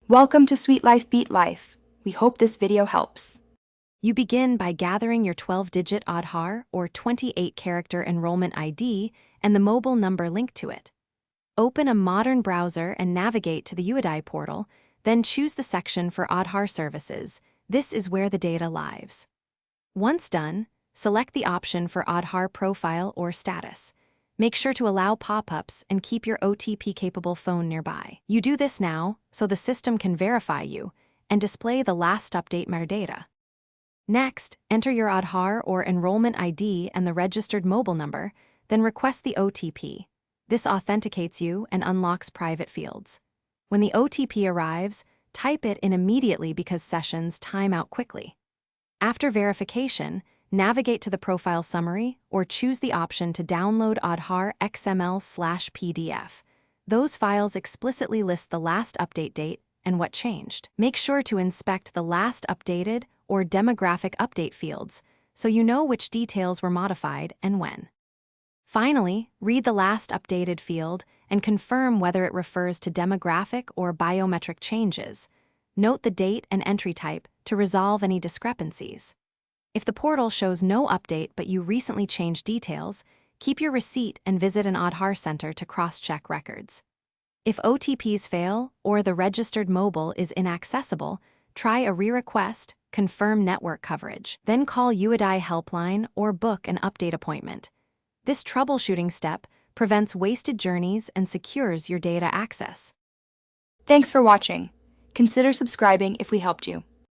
Welcome to Sweet Life Beat Life. We hope this video helps. You begin by gathering your 12-digit Aadhar or 28-character enrollment ID and the mobile number linked to it. Open a modern browser and navigate to the UID portal, then choose the section for Aadhar services. This is where the data lives. Once done, select the option for Aadhar profile or status. Make sure to allow pop-ups and keep your OTP-capable phone nearby. You do this now so the system can verify you and display the last update metadata. Next, enter your Aadhar or enrollment ID and the registered mobile number, then request the OTP. This authenticates you and unlocks private fields. When the OTP arrives, type it in immediately because sessions time out quickly. After verification, navigate to the profile summary or choose the option to download Aadhar XML/PDF. Those files explicitly list the last update date and what changed. Make sure to inspect the last updated or demographic update fields so you know which details were modified and when. Finally, read the last updated field and confirm whether it refers to demographic or biometric changes. Note the date and entry type to resolve any discrepancies. If the portal shows no update but you recently changed details, keep your receipt and visit an Aadhar center to cross-check records. If OTPs fail or the registered mobile is inaccessible, try a re-request, confirm network coverage. Then call UID helpline or book an update appointment. This troubleshooting step prevents wasted journeys and secures your data access. Thanks for watching. Consider subscribing if we helped you.